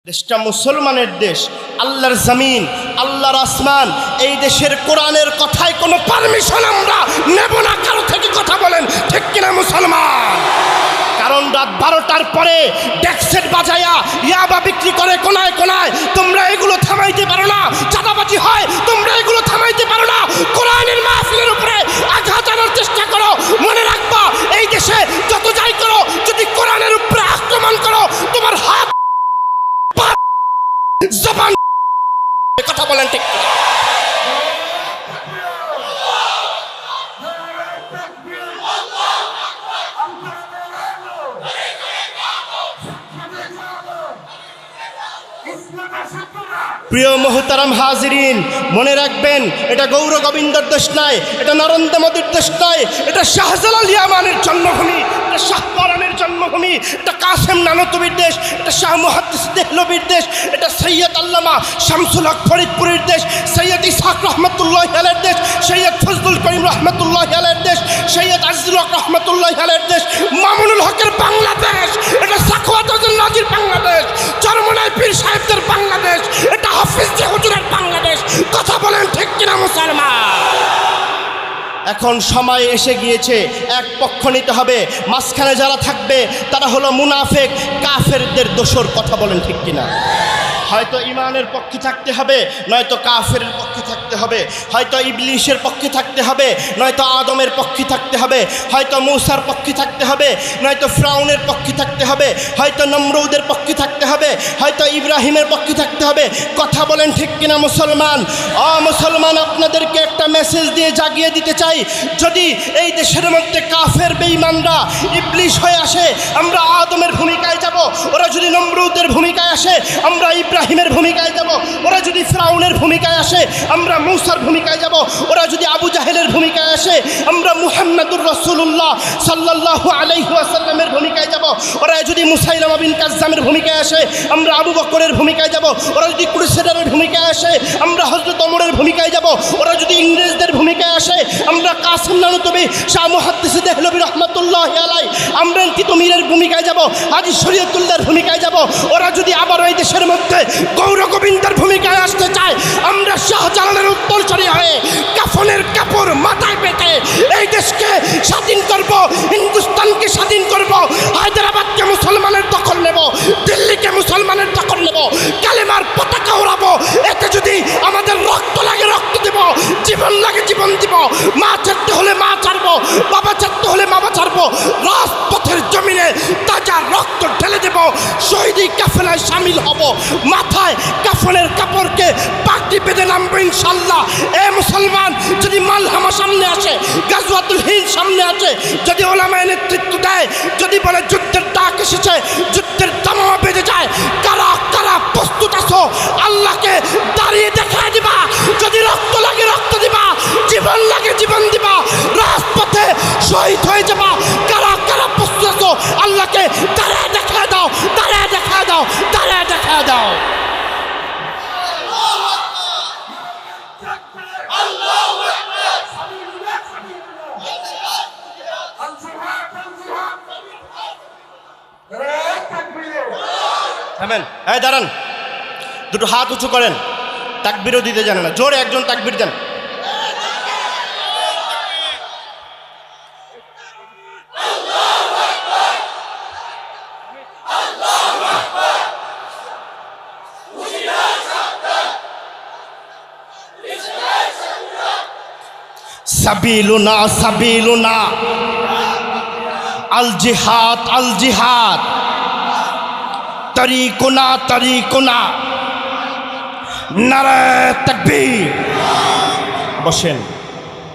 দেশটা মুসলমানের দেশ, আল্লাহর জমিন, আল্লাহর আসমান। এই দেশের কোরআনের কথায় কোনো পারমিশন আমরা নেব না কারো থেকে। কথা বলেন ঠিক কিনা মুসলমান? কারণ রাত 12টার পরে ডেক্সেট বাজায়া ইয়াবা বিক্রি করে কোনায় কোনায়, তোমরা এগুলো থামাইতে পারো না। চাঁদাবাজি হয়, তোমরা এগুলো থামাইতে পারো না। কোরআনের মাহফিলের উপরে আঘাত আনার চেষ্টা করো। মনে রাখবা, এই দেশে যত যাই করো, যদি কোরআনের উপরে আক্রমণ করো, তোমার হাত জবান। কথা বলেন ঠিক। প্রিয় মুহতারাম হাজিরিন, মনে রাখবেন, এটা গৌর গোবিন্দর দেশ নয়, এটা নরেন্দ্র মোদীর দেশ নয়, এটা শাহজালাল ইয়ামানের জন্মভূমি, এটা শাহ পরানের জন্মভূমি, এটা কাসেম নানতুবির দেশ, এটা শাহ মুহাদ্দিস দেহলভির দেশ, এটা সৈয়দ আল্লামা শামসুল হক ফরিদপুরের দেশ, সৈয়দ ইসহাক রহমতুল্লাহ আলাইহির দেশ, সৈয়দ ফজলুল করিম রহমতুল্লাহ আলাইহির দেশ, সৈয়দ আজিজুল হক রহমতুল্লাহ আলাইহির দেশ, মামুনুল হকের বাংলাদেশ, এটা সাখাওয়াত হোসেন নাজির বাংলাদেশ, চরমনাই পীর সাহেবদের বাংলাদেশ, এটা হাফিজ হুজুরের বাংলাদেশ। কথা বলেন ঠিক কিনা মুসলমান? এখন সময় এসে গিয়েছে, এক পক্ষ নিতে হবে। মাঝখানে যারা থাকবে তারা হলো মুনাফেক, কাফেরদের দোসর। কথা বলেন ঠিক কিনা? হয়তো ইমানের পক্ষে থাকতে হবে, নয়তো কাফেরের পক্ষে থাকতে হবে। হয়তো ইবলিশের পক্ষে থাকতে হবে, নয়তো আদমের পক্ষে থাকতে হবে। হয়তো মূসার পক্ষে থাকতে হবে, নয়তো ফিরআউনের পক্ষে থাকতে হবে। হয়তো নমরুদের পক্ষে থাকতে হবে, হয়তো ইব্রাহিমের পক্ষে থাকতে হবে। কথা বলেন ঠিক কিনা মুসলমান? মুসলমান, আপনাদেরকে একটা মেসেজ দিয়ে জাগিয়ে দিতে চাই, যদি এই দেশের মধ্যে কাফের বেঈমানরা ইবলিশ হয়ে আসে, আমরা আদমের ভূমিকায় যাব। ওরা যদি নমরুদের ভূমিকায় আসে, আমরা ইব্রাহিমের ভূমিকায় যাব। ওরা যদি ফিরআউনের ভূমিকায় আসে, আমরা মূসার ভূমিকায় যাব। ওরা যদি আবু জাহেলের ভূমিকায় আসে, আমরা মুহাম্মদুর রাসূলুল্লাহ সাল্লাল্লাহু আলাইহি ওয়াসাল্লামের ভূমিকায় যাব। ওরা যদি মুসাইলামা বিন কাজ্জামের ভূমিকায় আসে, আমরা আবু বকরের ভূমিকায় যাব। ওরা যদি ক্রুসেডারের ভূমিকায় আসে, আমরা হযরত ওমরের ভূমিকায় যাব। ওরা যদি ইংরেজদের ভূমিকায় আসে, আমরা কাসেম নানতুবি, শাহ মুহাদ্দিস দেহলভি রাহমাতুল্লাহি আলাইহি, আমরা তিতুমীরের ভূমিকায় যাব, হাজী শরীয়তুল্লাহর ভূমিকায় যাব। ওরা যদি আবার এই দেশের মধ্যে গৌর গোবিন্দের ভূমিকায় আসতে চায়, আমরা শাহজালালের উত্তরসূরি হয়ে কাফনের কাপড় মাথায় পেতে এই দেশকে স্বাধীন করব, হিন্দুস্তানকে স্বাধীন করব, হায়দ্রাবাদকে মুসলমানের দখল নেব, দিল্লিকে মুসলমানের দখল নেব, কালেমার পতাকা ওড়াবো। এতে যদি আমাদের রক্ত লাগে রক্ত দেব, জীবন লাগে জীবন দিব। মা ছাড়তে হলে মা ছাড়বো, বাবা ছাড়তে হলে বাবা ছাড়বো। রাজপথের জমিনে তাজা রক্ত ঢেলে দেব, শহীদি কাফেলায় সামিল হব। মাথায় কাফনের কাপড়কে পাগড়ি বেঁধে নামবো ইনশাল্লাহ। এ মুসলমান, যদি মালহামা সামনে আসে, গাজওয়াতুল হিন্দ সামনে আছে, যদি ওলামায়ে নেতৃত্ব দেয়, যদি বলে যুদ্ধের ডাক এসেছে, যুদ্ধের দামামা বেজে যায়, কারা কারা প্রস্তুত আছো আল্লাহকে দাঁড়িয়ে দেখায় দিবা। যদি রক্ত লাগে রক্ত দিবা, জীবন লাগে জীবন দিবা, রাজপথে শহীদ হয়ে যাবা। কারা কারা প্রস্তুত আছো আল্লাহকে দাঁড়িয়ে দেখায় দাও, দাঁড়িয়ে দেখায় দাও, দাঁড়িয়ে দেখায় দাও। থামেন, হ্যাঁ দাঁড়ান, দুটো হাত উঁচু করেন। তাকবীরও দিতে জানে না, জোরে একজন তাকবীর দেন। সাবিলুনা সাবিলুনা আল জিহাদ আল জিহাদ, তরিকুনা তরিকুনা, নারে তাকবীর। বসেন।